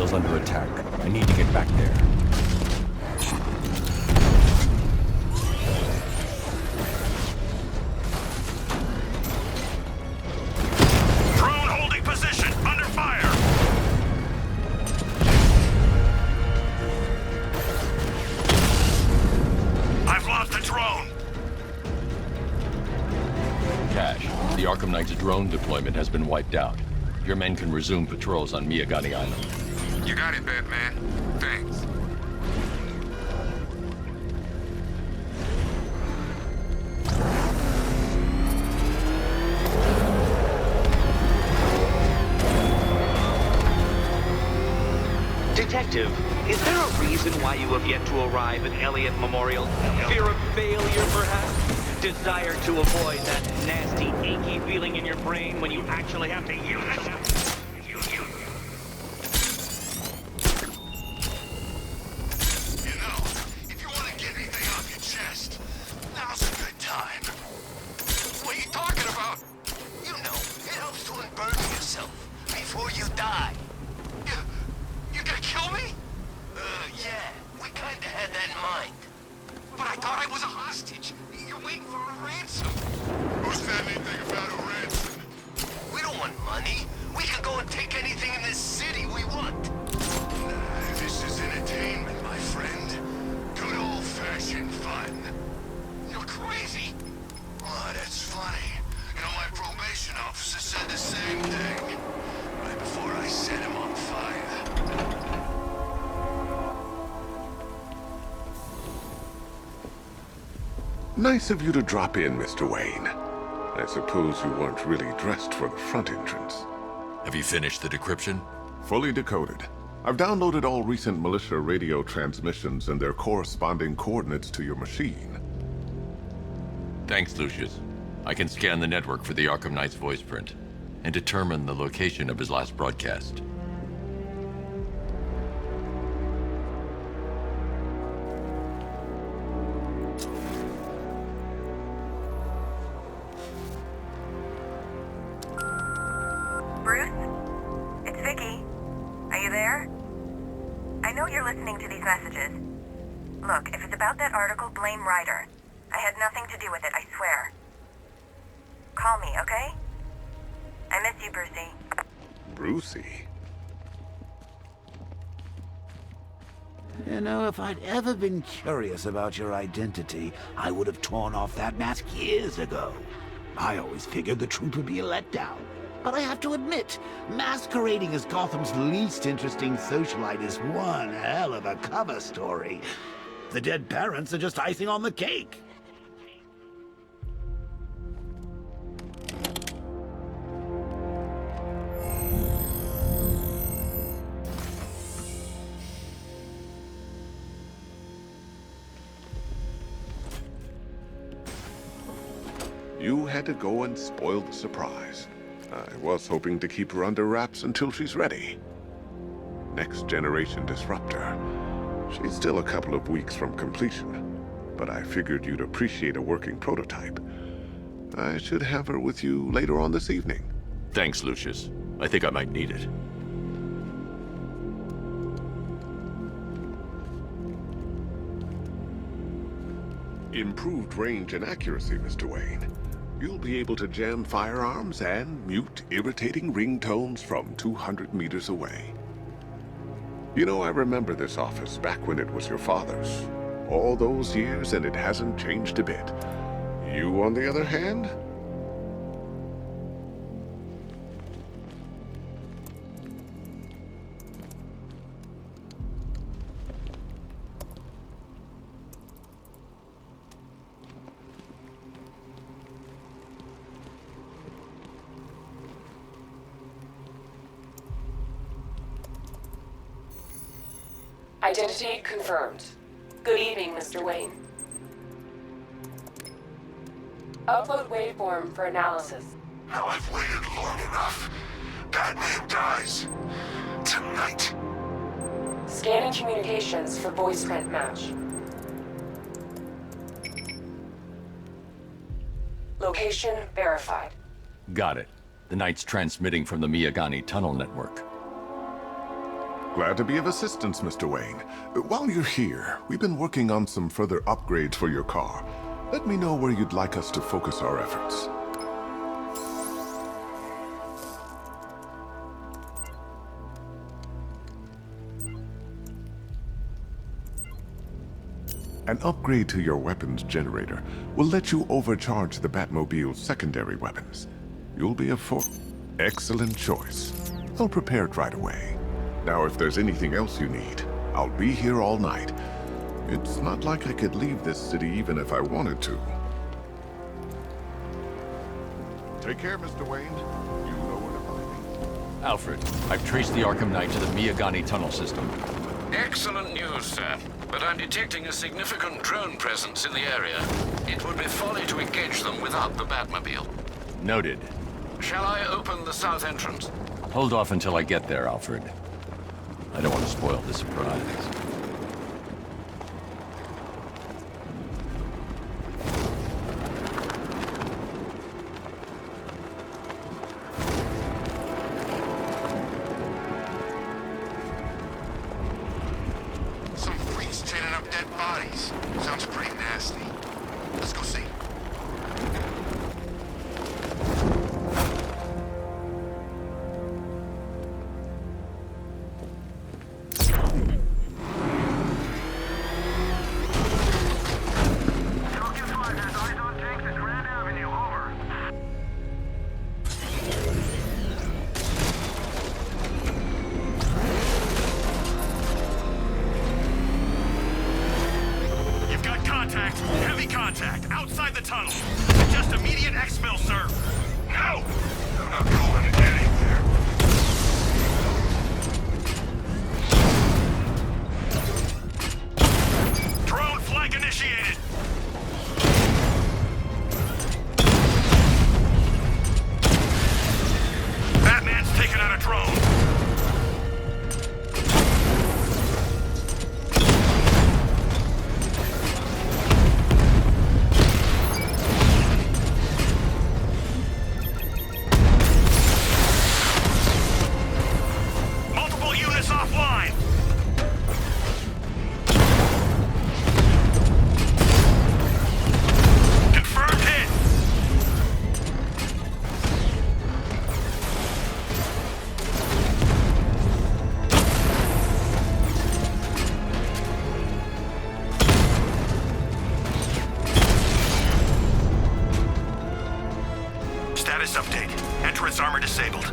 Batmobile's under attack. I need to get back there. Drone holding position, under fire! I've lost the drone! Cash, the Arkham Knight's drone deployment has been wiped out. Your men can resume patrols on Miyagani Island. You got it, Batman. Thanks. Detective, is there a reason why you have yet to arrive at Elliott Memorial? Fear of failure, perhaps? Desire to avoid that nasty, achy feeling in your brain when you actually have to use it? You know, if you want to get anything off your chest, now's a good time. What are you talking about? You know, it helps to unburden yourself before you die. You gonna kill me? Yeah, we kinda had that in mind. But I thought I was a hostage. You're waiting for a ransom. Who said anything about a ransom? We don't want money. We can go and take anything in this city we want. Nah, this is entertainment, my friend. Good old-fashioned fun. You're crazy. Oh, that's funny. You know, my probation officer said the same thing. Right before I set him on fire. Nice of you to drop in, Mr. Wayne. I suppose you weren't really dressed for the front entrance. Have you finished the decryption? Fully decoded. I've downloaded all recent militia radio transmissions and their corresponding coordinates to your machine. Thanks, Lucius. I can scan the network for the Arkham Knight's voice print and determine the location of his last broadcast. Bruce? It's Vicky. Are you there? I know you're listening to these messages. Look, if it's about that article, blame Ryder. I had nothing to do with it, I swear. Call me, okay? I miss you, Brucey. Brucey? You know, if I'd ever been curious about your identity, I would have torn off that mask years ago. I always figured the truth would be a letdown. But I have to admit, masquerading as Gotham's least interesting socialite is one hell of a cover story. The dead parents are just icing on the cake. You had to go and spoil the surprise. I was hoping to keep her under wraps until she's ready. Next generation disruptor. She's still a couple of weeks from completion, but I figured you'd appreciate a working prototype. I should have her with you later on this evening. Thanks, Lucius. I think I might need it. Improved range and accuracy, Mr. Wayne. You'll be able to jam firearms and mute irritating ringtones from 200 meters away. You know, I remember this office back when it was your father's. All those years and it hasn't changed a bit. You, on the other hand? Identity confirmed. Good evening, Mr. Wayne. Upload waveform for analysis. Now I've waited long enough. Batman dies. Tonight. Scanning communications for voice print match. Location verified. Got it. The Knight's transmitting from the Miyagani tunnel network. Glad to be of assistance, Mr. Wayne. While you're here, we've been working on some further upgrades for your car. Let me know where you'd like us to focus our efforts. An upgrade to your weapons generator will let you overcharge the Batmobile's secondary weapons. You'll be excellent choice. I'll prepare it right away. Now, if there's anything else you need, I'll be here all night. It's not like I could leave this city even if I wanted to. Take care, Mr. Wayne. You know where to find me. Alfred, I've traced the Arkham Knight to the Miyagani tunnel system. Excellent news, sir. But I'm detecting a significant drone presence in the area. It would be folly to engage them without the Batmobile. Noted. Shall I open the south entrance? Hold off until I get there, Alfred. I don't want to spoil the surprise. Some freaks chaining up dead bodies. Sounds pretty nasty. Let's go see. Heavy contact, outside the tunnel. Just immediate exfil, sir. No! I'm not going anywhere. Drone flank initiated. Batman's taking out a drone. Status update. Entrance armor disabled.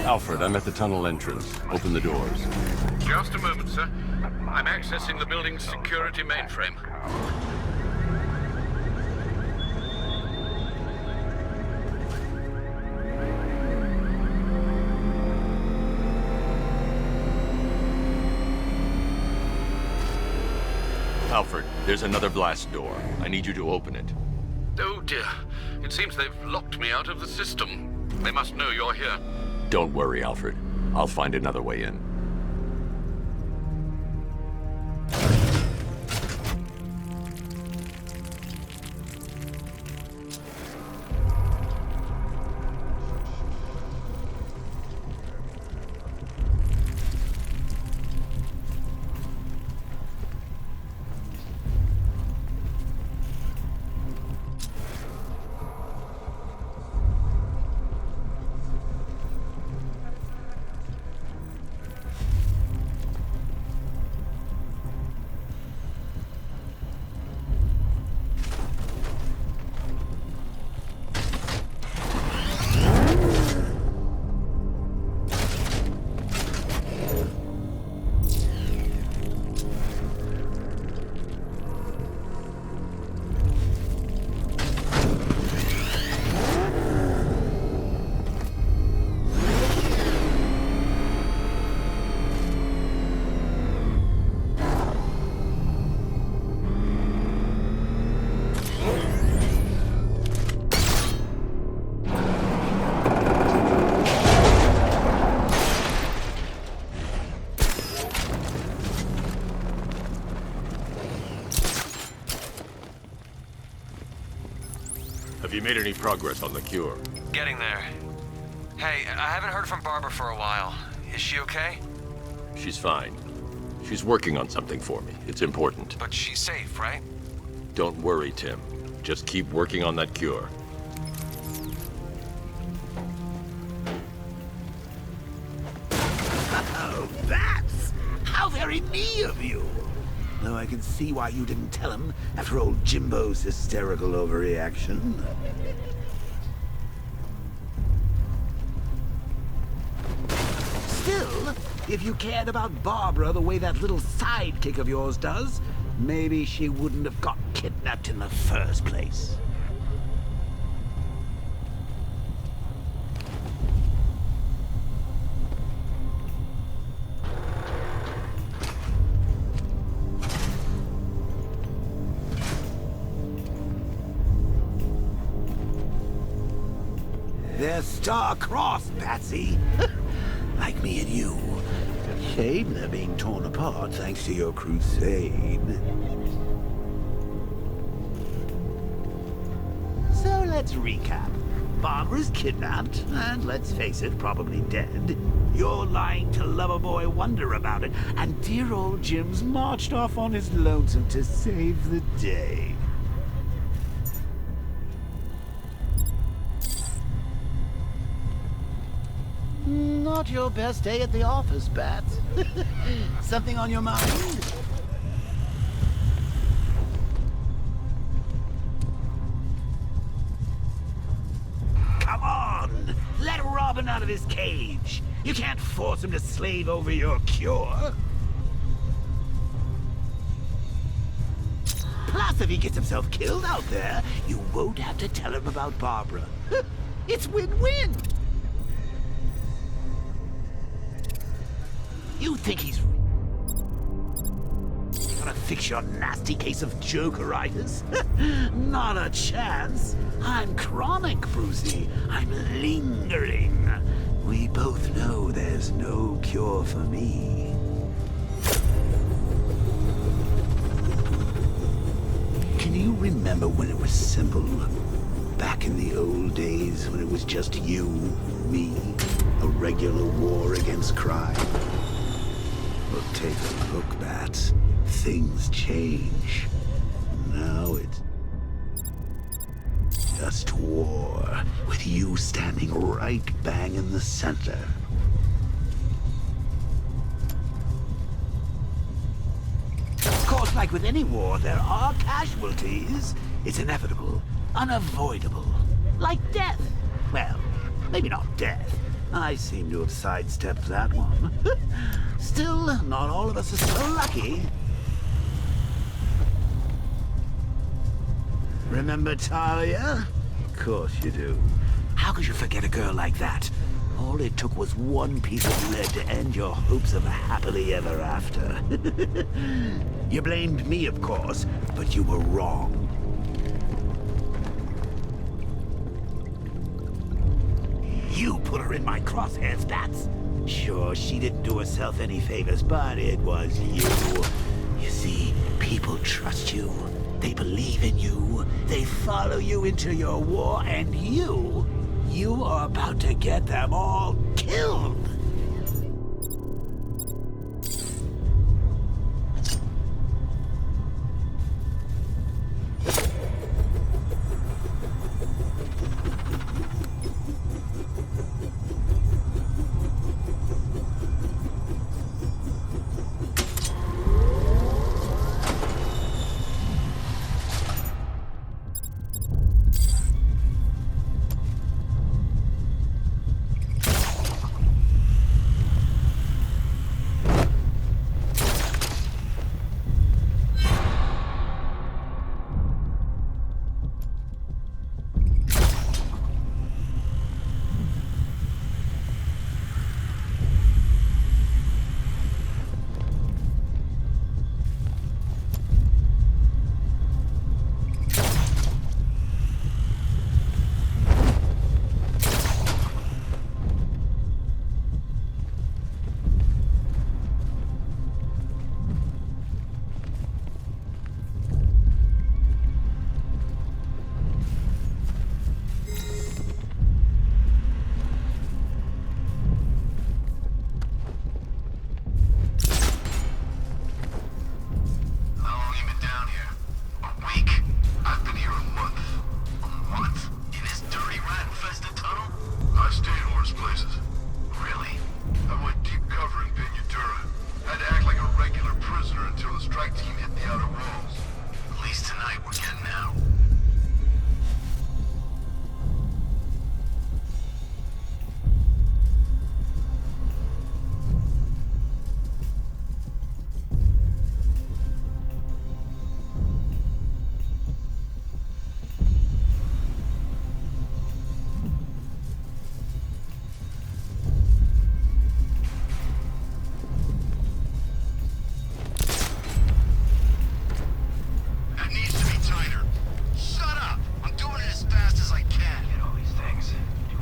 Alfred, I'm at the tunnel entrance. Open the doors. Just a moment, sir. I'm accessing the building's security mainframe. Alfred, there's another blast door. I need you to open it. Oh dear. It seems they've locked me out of the system. They must know you're here. Don't worry, Alfred. I'll find another way in. Have you made any progress on the cure? Getting there. Hey, I haven't heard from Barbara for a while. Is she okay? She's fine. She's working on something for me. It's important. But she's safe, right? Don't worry, Tim. Just keep working on that cure. Oh, that's how very me of you. Though I can see why you didn't tell him after old Jimbo's hysterical overreaction. Still, if you cared about Barbara the way that little sidekick of yours does, maybe she wouldn't have got kidnapped in the first place. They're star-crossed, Patsy. Like me and you. Shame they're being torn apart thanks to your crusade. So let's recap. Barbara's kidnapped, and let's face it, probably dead. You're lying to Loverboy Wonder about it, and dear old Jim's marched off on his lonesome to save the day. Not your best day at the office, Bats. Something on your mind? Come on! Let Robin out of his cage! You can't force him to slave over your cure! Plus, if he gets himself killed out there, you won't have to tell him about Barbara. It's win-win! You think he's gonna fix your nasty case of Jokeritis? Not a chance. I'm chronic, Brucey. I'm lingering. We both know there's no cure for me. Can you remember when it was simple? Back in the old days when it was just you, me, a regular war against crime? Well, take a look, Bats. Things change. Now it's just war, with you standing right bang in the center. Of course, like with any war, there are casualties. It's inevitable, unavoidable. Like death. Well, maybe not death. I seem to have sidestepped that one. Still, not all of us are so lucky. Remember Talia? Of course you do. How could you forget a girl like that? All it took was one piece of lead to end your hopes of a happily ever after. You blamed me, of course, but you were wrong. You put her in my crosshairs, Bats. Sure, she didn't do herself any favors, but it was you. You see, people trust you. They believe in you. They follow you into your war, and you are about to get them all killed.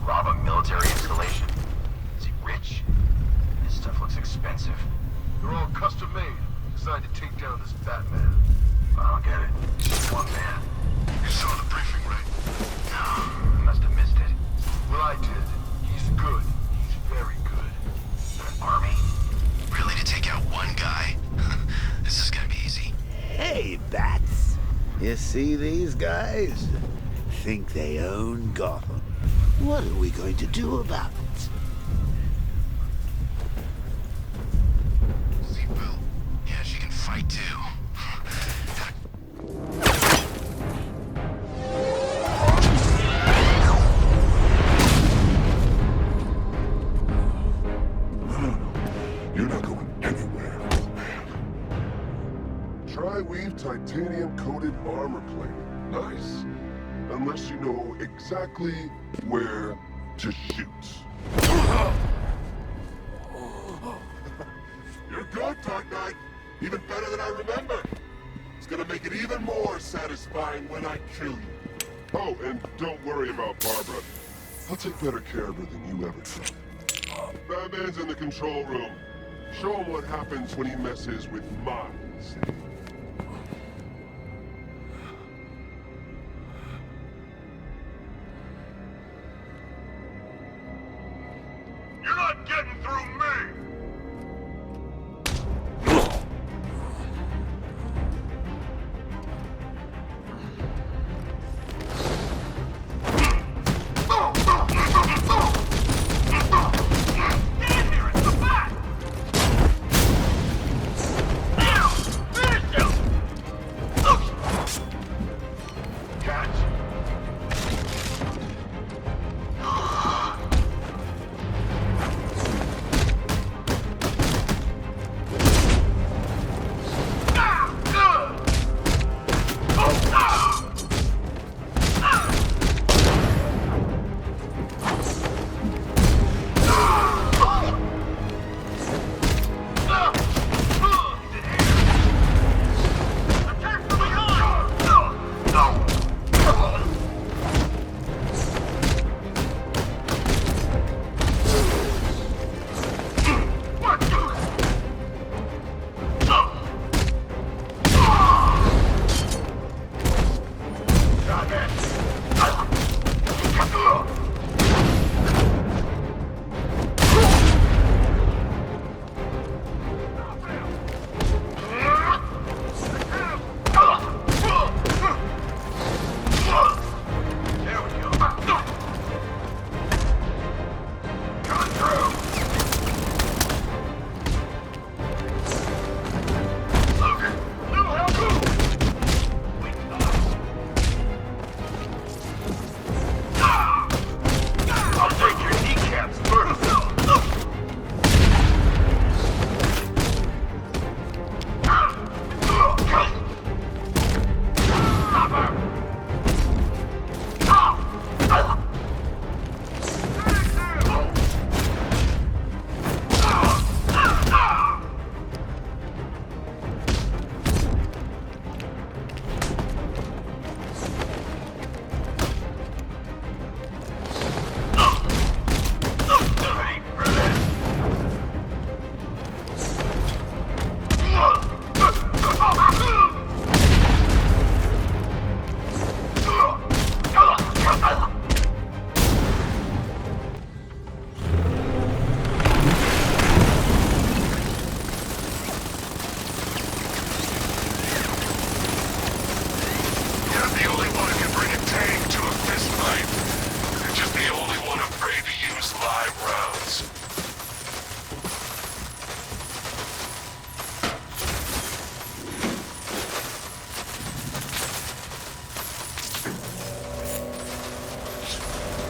rob a military installation? Is he rich? This stuff looks expensive. They're all custom made, designed to take down this Batman. I don't get it. It's just one man. You saw the briefing, right? No, must have missed it. Well, I did. He's good. He's very good. An army? Really, to take out one guy? This is gonna be easy. Hey, Bats. You see these guys? Think they own Gotham. What are we going to do about it? Seatbelt. Yeah, she can fight too. You're not going anywhere, old man. Tri-weave titanium-coated armor plating. Nice. Unless you know exactly where to shoot. You're good, Dark Knight. Even better than I remember. It's gonna make it even more satisfying when I kill you. Oh, and don't worry about Barbara. I'll take better care of her than you ever did. Batman's in the control room. Show him what happens when he messes with my city. You're not getting through me!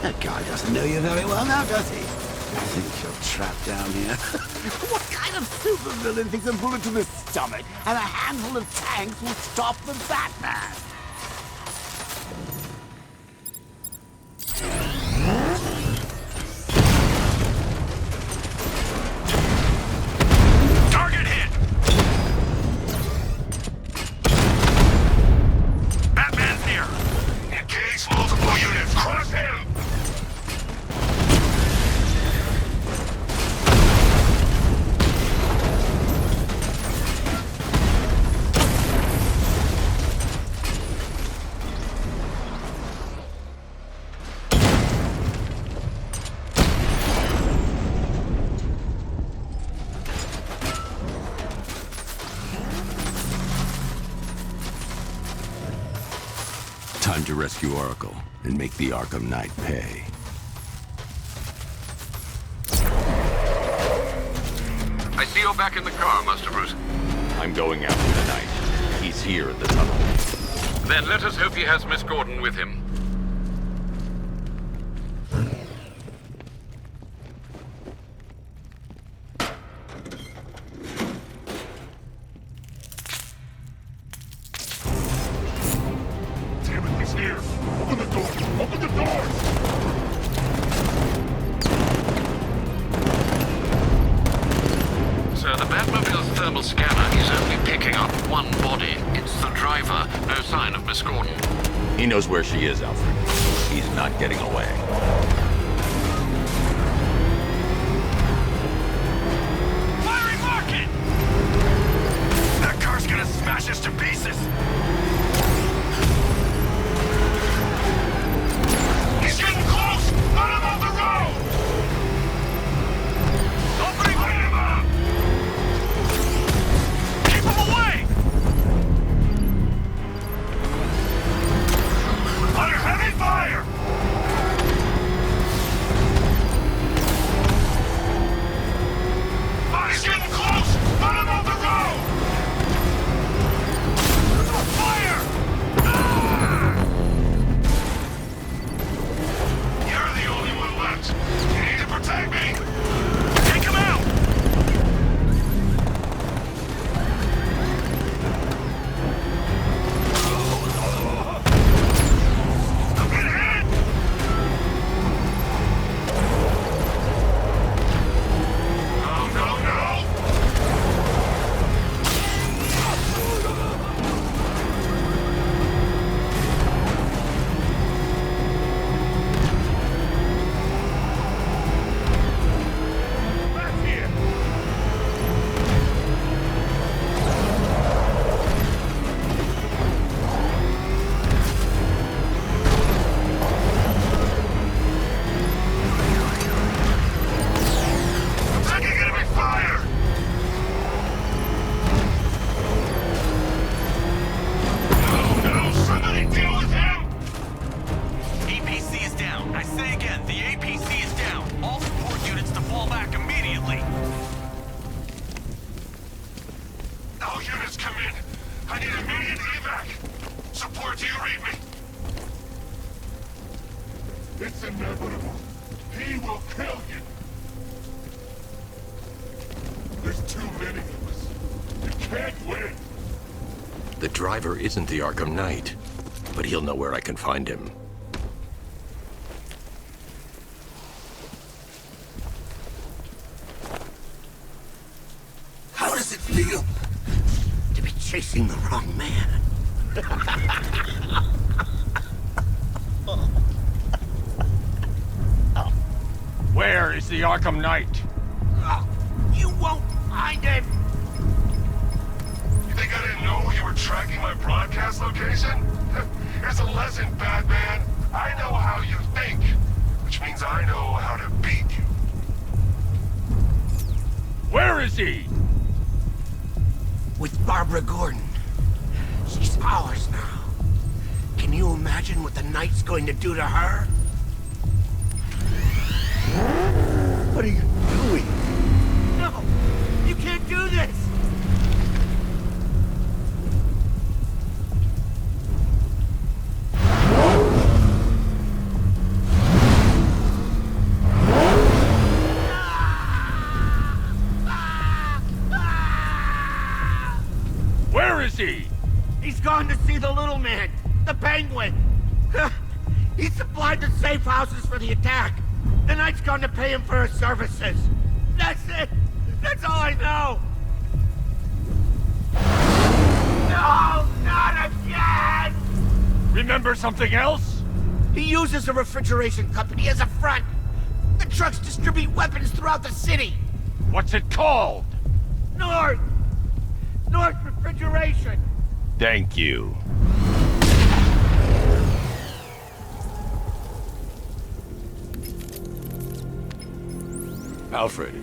That guy doesn't know you very well now, does he? I think you're trapped down here. What kind of supervillain thinks a bullet to the stomach and a handful of tanks will stop the Batman? Target hit! Batman's near! Engage multiple units, cross him! Time to rescue Oracle and make the Arkham Knight pay. I see you're back in the car, Master Bruce. I'm going after the Knight. He's here at the tunnel. Then let us hope he has Miss Gordon with him. Damn it, he's here! Open the door! Open the doors! Sir, the Batmobile's thermal scanner is only picking up one body. It's the driver. No sign of Miss Gordon. He knows where she is, Alfred. He's not getting away. Firing rocket! That car's gonna smash us to pieces! He's getting close! Let him off the road! Opening! Light him up! Keep him away! Under heavy fire! He's getting close! Let him off the road! Fire! Ah! You're the only one left. You need to protect me. Take him out! I'm getting hit! No, no, no! Back here! I'm taking enemy fire! No, no, somebody deal with him! APC is down. I say again, the APC is down. All support units to fall back immediately. All units come in. I need immediate evac. Support, do you read me? It's inevitable. He will kill you. There's too many of us. You can't win. The driver isn't the Arkham Knight, but he'll know where I can find him. How does it feel to be chasing the wrong man? Where is the Arkham Knight? You won't find him! You think I didn't know you were tracking my broadcast location? Here's a lesson, Batman. I know how you think, which means I know how to beat you. Where is he? With Barbara Gordon. She's ours now. Can you imagine what the Knight's going to do to her? What are you doing? No! You can't do this! Where is he? He's gone to see the little man, the Penguin. He supplied the safe houses for the attack. The Knight's gone to pay him for his services. That's it. That's all I know. No, not again! Remember something else? He uses a refrigeration company as a front. The trucks distribute weapons throughout the city. What's it called? North Refrigeration. Thank you. Alfred,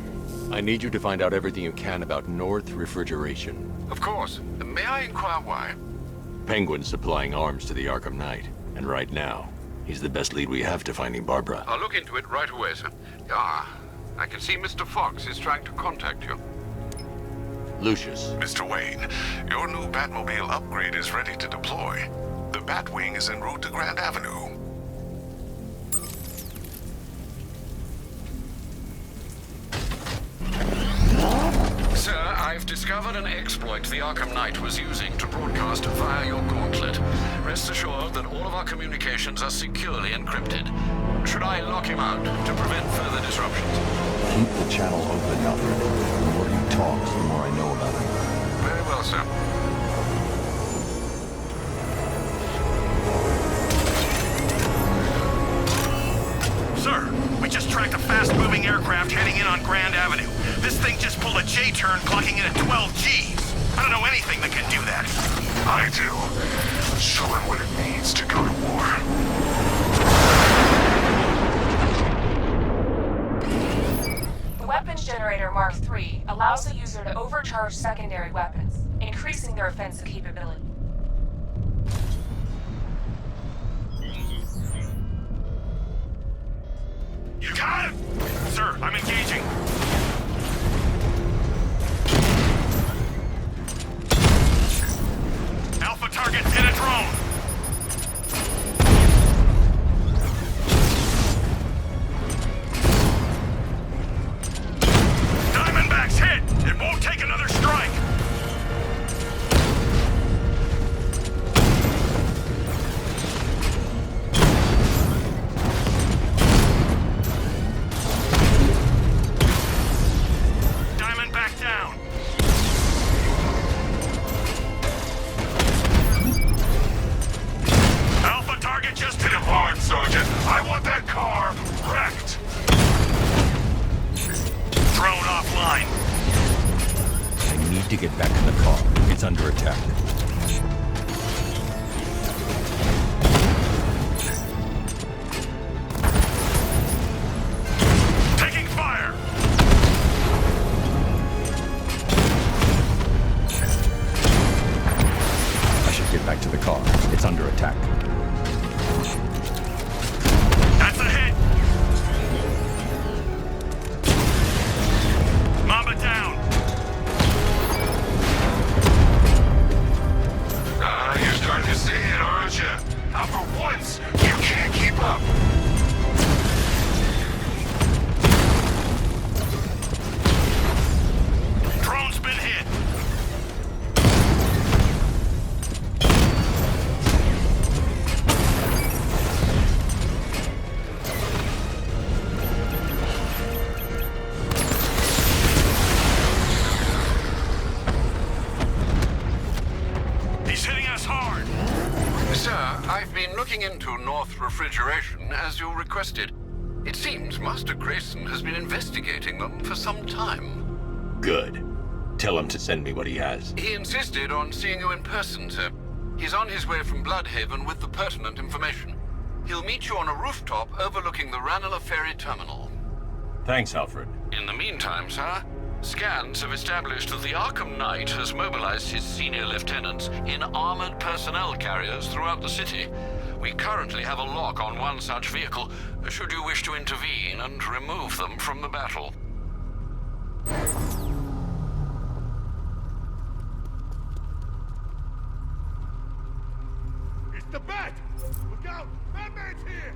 I need you to find out everything you can about North Refrigeration. Of course. May I inquire why? Penguin's supplying arms to the Arkham Knight. And right now, he's the best lead we have to finding Barbara. I'll look into it right away, sir. Ah, I can see Mr. Fox is trying to contact you. Lucius. Mr. Wayne, your new Batmobile upgrade is ready to deploy. The Batwing is en route to Grand Avenue. Sir, I've discovered an exploit the Arkham Knight was using to broadcast via your gauntlet. Rest assured that all of our communications are securely encrypted. Should I lock him out to prevent further disruptions? Keep the channel open, Alfred. The more he talks, the more I know about him. Very well, sir. Sir, we just tracked a fast-moving aircraft heading in on Grand Avenue. This thing just pulled a J-turn, clocking in at 12 Gs. I don't know anything that can do that. I do. Show him what it means to go to war. The weapons generator Mark III allows the user to overcharge secondary weapons, increasing their offensive capability. You got it! Sir, I'm engaging. Alpha target's in a drone. Diamondback's hit! It won't take another strike! Diamondback down! Alpha target just hit a barn, Sergeant! I want that car wrecked! Drone offline. I need to get back to the car. It's under attack. Taking fire! I should get back to the car. It's under attack. That's a hit! Mamba down! You're starting to see it, aren't you? Now for once, you can't keep up. Drone's been hit! He's hitting us hard! Sir, I've been looking into North Refrigeration as you requested. It seems Master Grayson has been investigating them for some time. Good. Tell him to send me what he has. He insisted on seeing you in person, sir. He's on his way from Bloodhaven with the pertinent information. He'll meet you on a rooftop overlooking the Ranelagh Ferry Terminal. Thanks, Alfred. In the meantime, sir, scans have established that the Arkham Knight has mobilized his senior lieutenants in armored personnel carriers throughout the city. We currently have a lock on one such vehicle, should you wish to intervene and remove them from the battle. It's the Bat! Look out! Batman's here!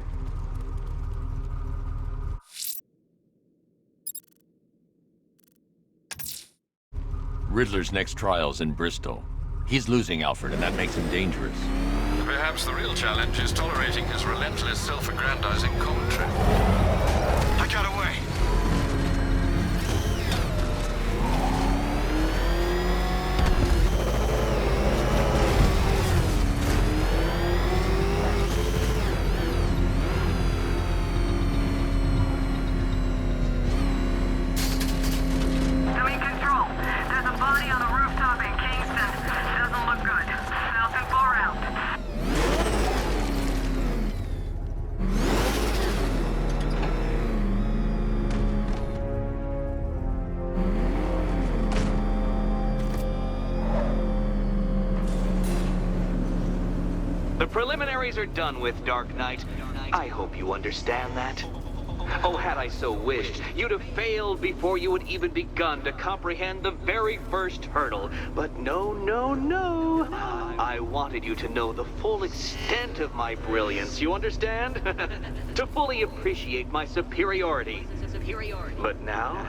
Riddler's next trial's in Bristol. He's losing Alfred, and that makes him dangerous. Perhaps the real challenge is tolerating his relentless self-aggrandizing commentary. I got away! Doing control. There's a body on a rooftop in Kingston. Doesn't look good. South and 4 out. The preliminaries are done with, Dark Knight. I hope you understand that. Oh, had I so wished, you'd have failed before you had even begun to comprehend the very first hurdle. But no, no, no. I wanted you to know the full extent of my brilliance, you understand? To fully appreciate my superiority. But now,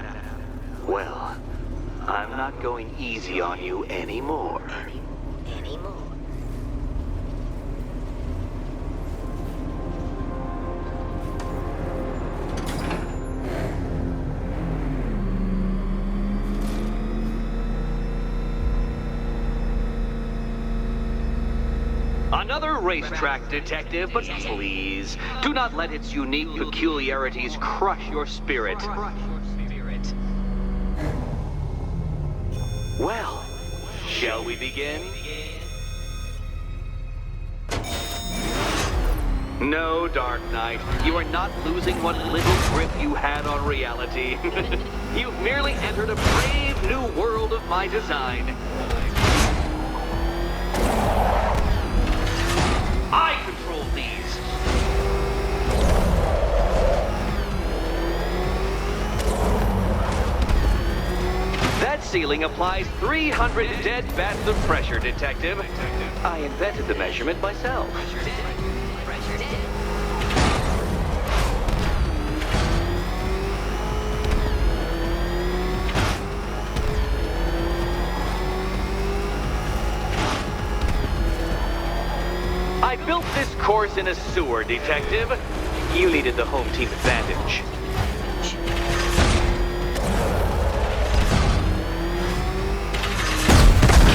well, I'm not going easy on you anymore. Another racetrack, detective, but please, do not let its unique peculiarities crush your spirit. Well, shall we begin? No, Dark Knight, you are not losing what little grip you had on reality. You've merely entered a brave new world of my design. I control these. That ceiling applies 300 dead bats of pressure, Detective. I invented the measurement myself. I built this course in a sewer, Detective. You needed the home team advantage.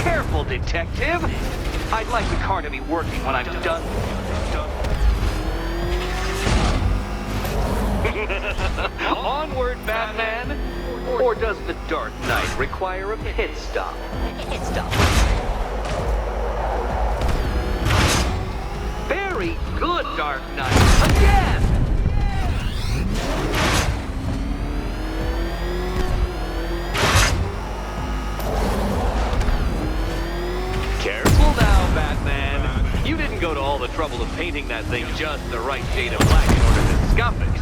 Careful, Detective! I'd like the car to be working when I'm done. Onward, Batman! Or does the Dark Knight require a pit stop? Very good, Dark Knight. Again! Careful now, Batman. You didn't go to all the trouble of painting that thing just the right shade of black in order to scuff it.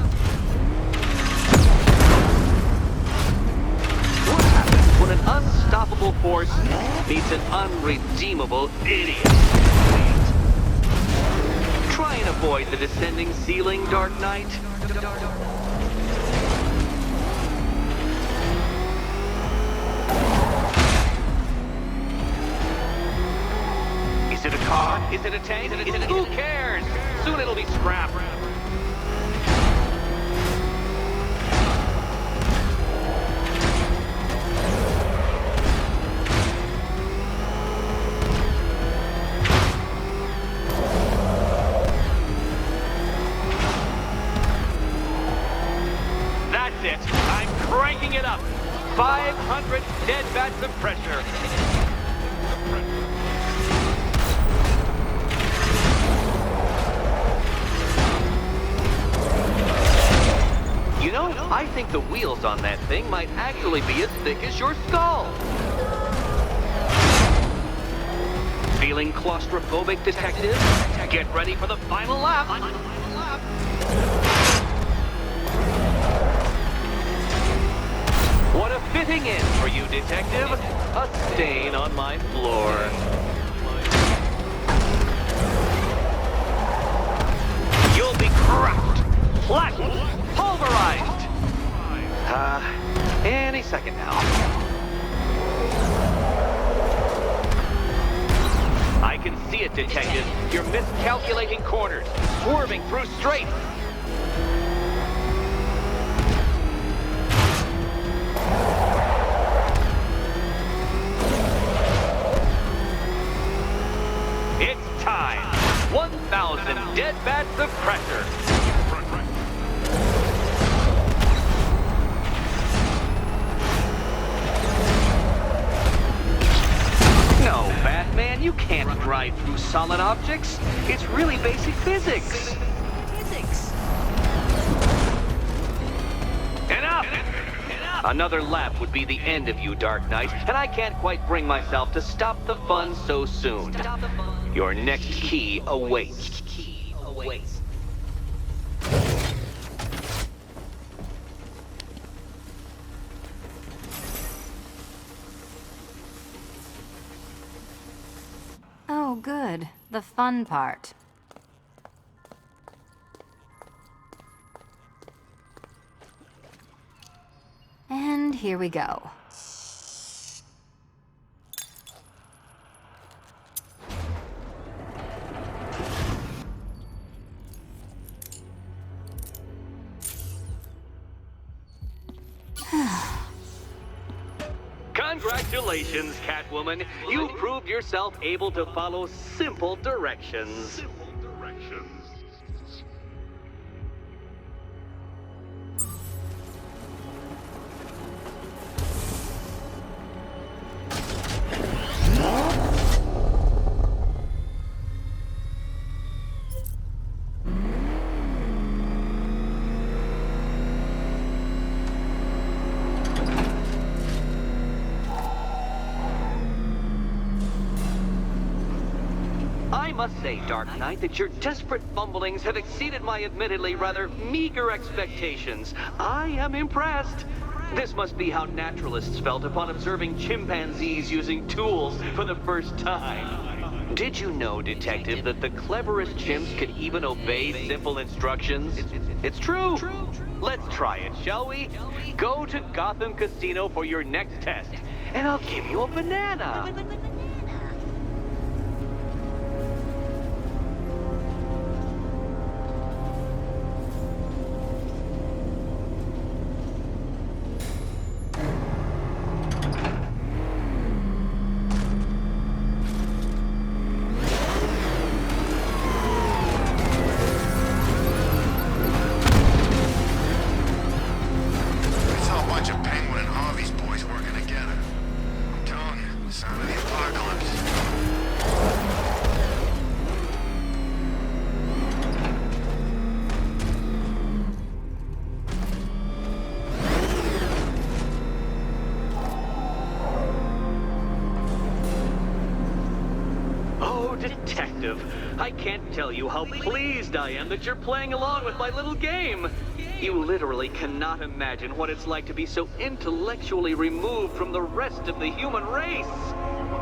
What happens when an unstoppable force meets an unredeemable idiot? Try and avoid the descending ceiling, Dark Knight. Is it a car? Is it a tank? Who cares? Soon it'll be scrap. I'm cranking it up. 500 dead bats of pressure. You know, I think the wheels on that thing might actually be as thick as your skull. Feeling claustrophobic, Detective? Get ready for the final lap. What a fitting end for you, Detective. A stain on my floor. You'll be cracked, flattened, pulverized. Any second now. I can see it, Detective. You're miscalculating corners, swerving through straights. It's time. 1,000 dead bats of pressure. No, Batman, you can't drive through solid objects. It's really basic physics. Enough! Another lap would be the end of you, Dark Knight, and I can't quite bring myself to stop the fun so soon. Your next key awaits. Oh, good. The fun part. And here we go. Congratulations, Catwoman. You proved yourself able to follow simple directions. I must say, Dark Knight, that your desperate fumblings have exceeded my admittedly rather meager expectations. I am impressed. This must be how naturalists felt upon observing chimpanzees using tools for the first time. Did you know, Detective, that the cleverest chimps can even obey simple instructions? It's true. Let's try it, shall we? Go to Gotham Casino for your next test, and I'll give you a banana. Detective, I can't tell you how pleased I am that you're playing along with my little game. You literally cannot imagine what it's like to be so intellectually removed from the rest of the human race.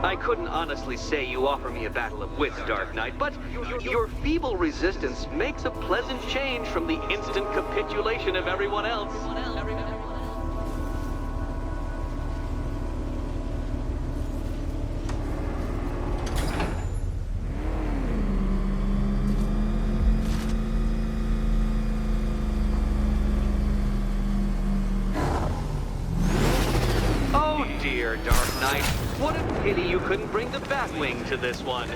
I couldn't honestly say you offer me a battle of wits, Dark Knight, but your feeble resistance makes a pleasant change from the instant capitulation of everyone else. Dear Dark Knight, what a pity you couldn't bring the Batwing to this one.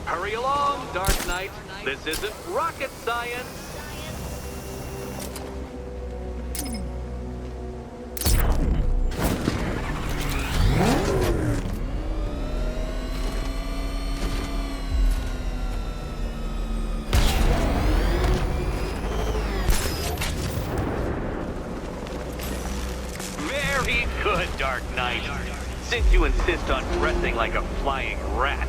Hurry along, Dark Knight. This isn't rocket science. Very good, Dark Knight. Since you insist on dressing like a flying rat,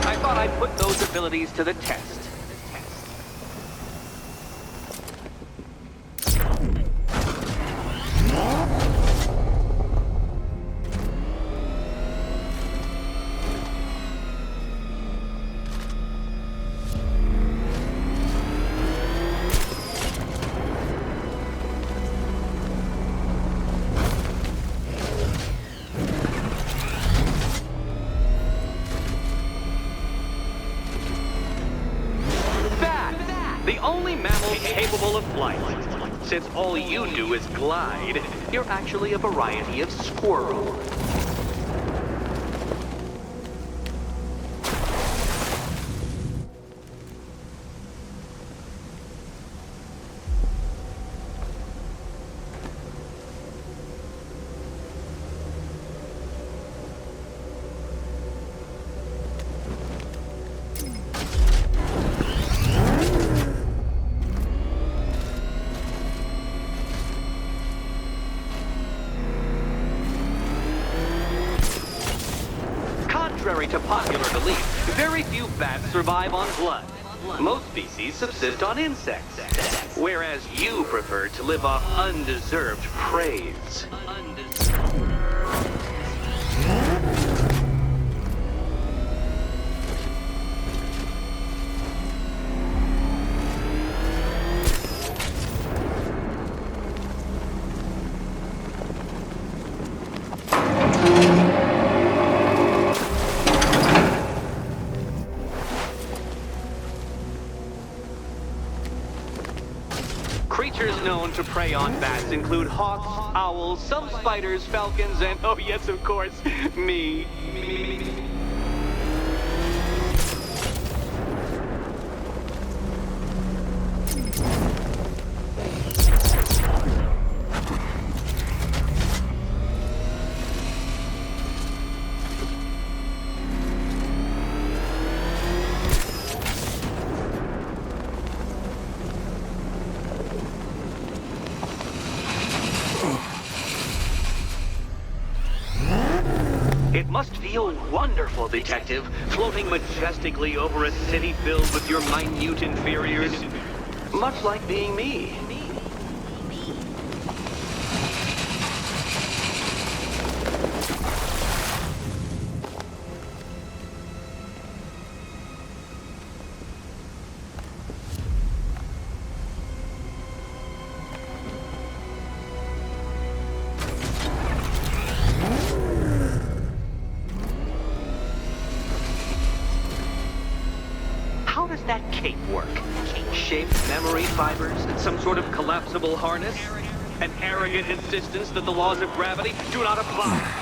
I thought I'd put those abilities to the test. The only mammal capable of flight. Since all you do is glide, you're actually a variety of squirrel. Contrary to popular belief, very few bats survive on blood. Most species subsist on insects, whereas you prefer to live off undeserved praise. Creatures known to prey on bats include hawks, owls, some spiders, falcons, and, oh yes, of course, me. It must feel wonderful, Detective, floating majestically over a city filled with your minute inferiors. Much like being me. How does that cape work? Shaped memory fibers? Some sort of collapsible harness? An arrogant insistence that the laws of gravity do not apply?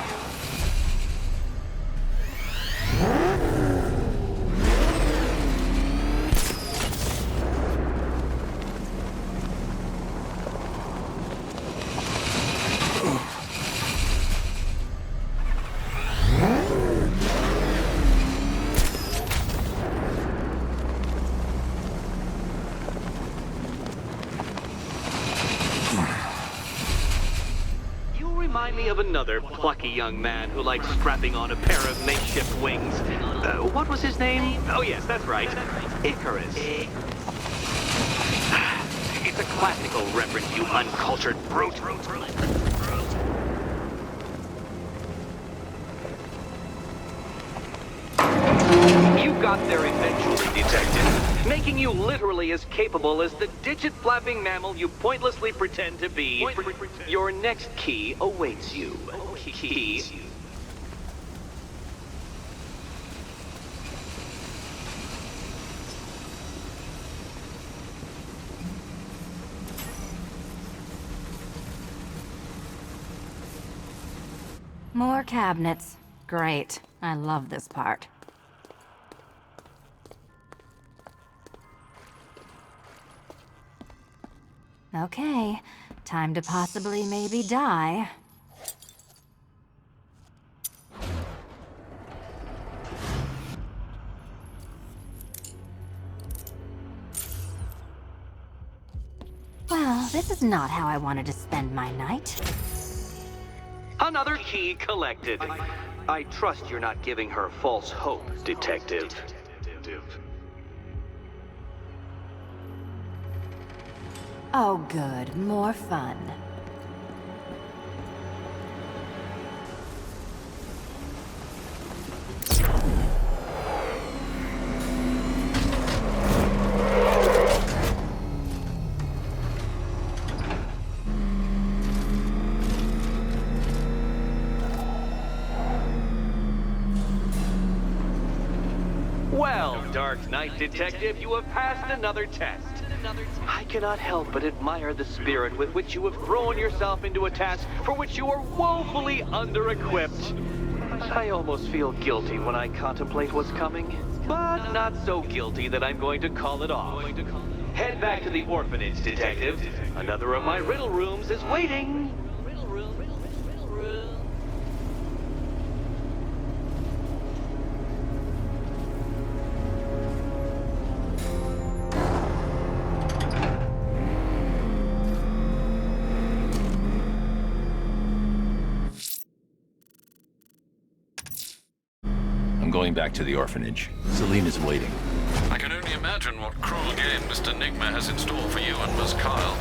Remind me of another plucky young man who likes strapping on a pair of makeshift wings. What was his name? Oh yes, that's right. Icarus. It's a classical reference, you uncultured brute. You got there eventually, Detective, making you literally as capable as the digit-flapping mammal you pointlessly pretend to be. Your next key awaits you. Key. More cabinets. Great. I love this part. Okay, time to possibly maybe die. Well, this is not how I wanted to spend my night. Another key collected. I trust you're not giving her false hope, Detective. Oh good, more fun. Well, Dark Knight Detective, you have passed another test. I cannot help but admire the spirit with which you have thrown yourself into a task for which you are woefully under-equipped. I almost feel guilty when I contemplate what's coming, but not so guilty that I'm going to call it off. Head back to the orphanage, Detective. Another of my riddle rooms is waiting. I'm going back to the orphanage. Celine is waiting. I can only imagine what cruel game Mr. Nigma has in store for you and Miss Kyle.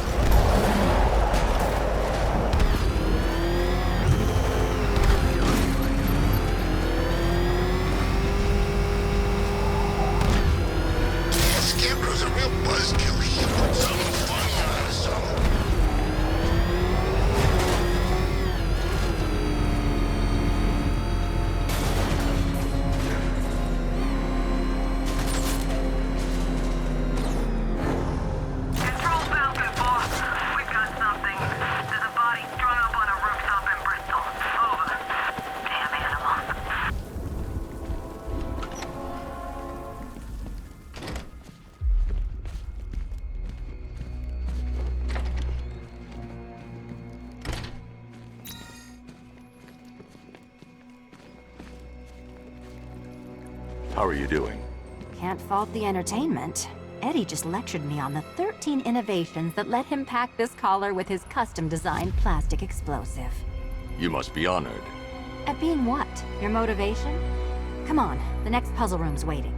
Scarecrow's a real buzzkill. He put something funny on us all. Control Falcon, boss. We've got something. There's a body strung up on a rooftop in Bristol. Over. Damn animal. How are you doing? Can't fault the entertainment. Eddie just lectured me on the 13 innovations that let him pack this collar with his custom-designed plastic explosive. You must be honored. At being what? Your motivation? Come on, the next puzzle room's waiting.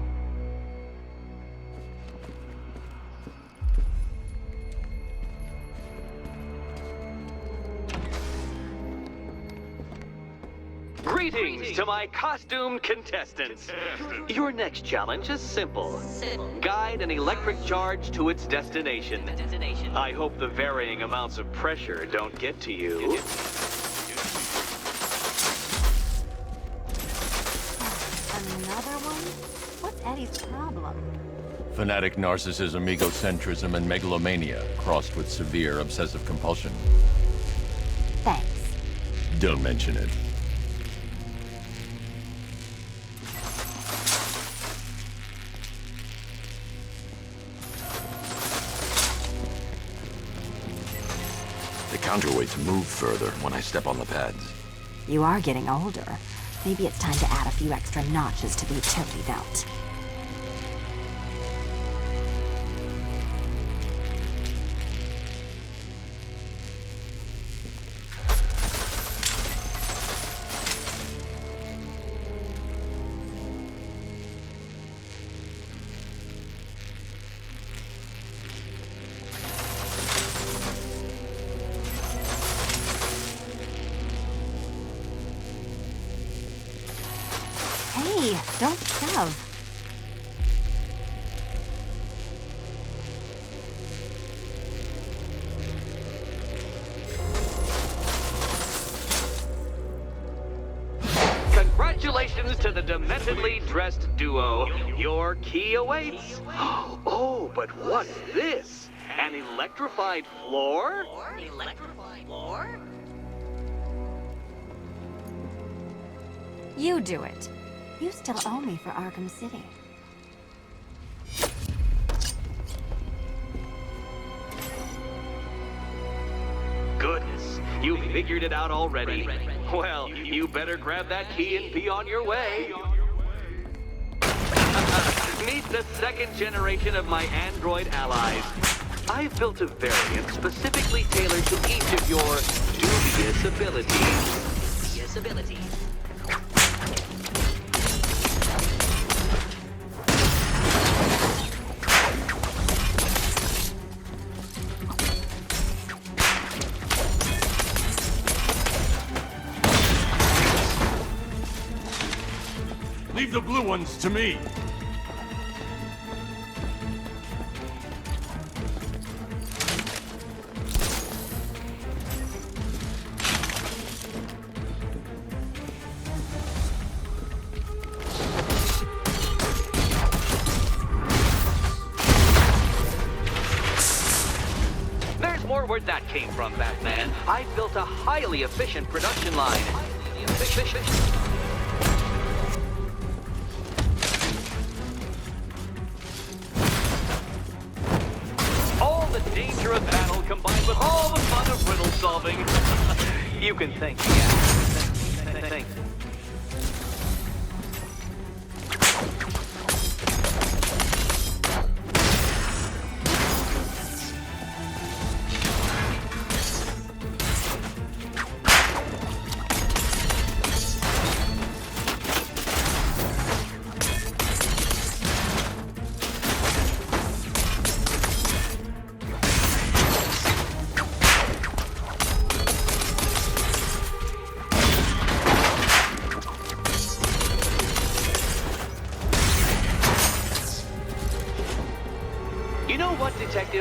Greetings to my costumed contestants. Your next challenge is simple. Guide an electric charge to its destination. I hope the varying amounts of pressure don't get to you. Another one? What's Eddie's problem? Fanatic narcissism, egocentrism, and megalomania, crossed with severe obsessive compulsion. Thanks. Don't mention it. The counterweights move further when I step on the pads. You are getting older. Maybe it's time to add a few extra notches to the utility belt. Hey, don't shove. Congratulations to the dementedly dressed duo. Your key awaits. Oh, but what's this? An electrified floor? You do it. You still owe me for Arkham City. Goodness, you figured it out already. Well, you better grab that key and be on your way. Meet the second generation of my android allies. I've built a variant specifically tailored to each of your dubious abilities. Leave the blue ones to me! There's more where that came from, Batman. I built a highly efficient production line. All the danger of battle combined with all the fun of riddle solving. You can thank me. Thank you.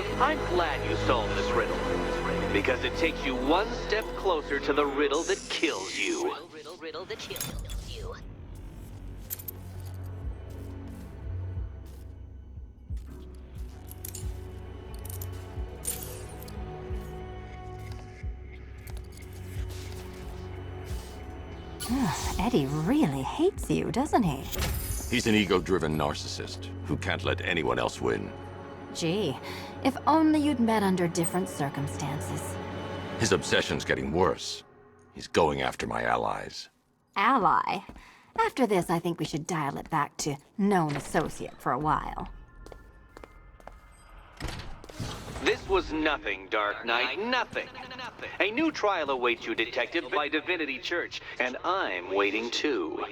Detective, I'm glad you solved this riddle. Because it takes you one step closer to the riddle that kills you. Riddle that kills you. Eddie really hates you, doesn't he? He's an ego-driven narcissist who can't let anyone else win. Gee, if only you'd met under different circumstances. His obsession's getting worse. He's going after my allies. Ally? After this, I think we should dial it back to known associate for a while. This was nothing, Dark Knight, nothing. A new trial awaits you, Detective, by Divinity Church, and I'm waiting too.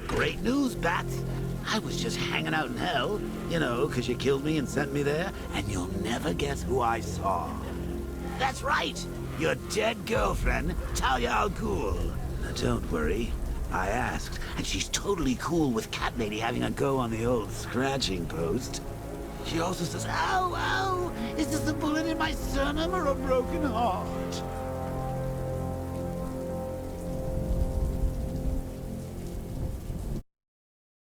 Great news, Bats. I was just hanging out in hell, you know, because you killed me and sent me there, and you'll never guess who I saw. That's right, your dead girlfriend, Talia al Ghul. Now, don't worry, I asked, and she's totally cool with Cat Lady having a go on the old scratching post. She also says, ow, ow, is this a bullet in my sternum or a broken heart?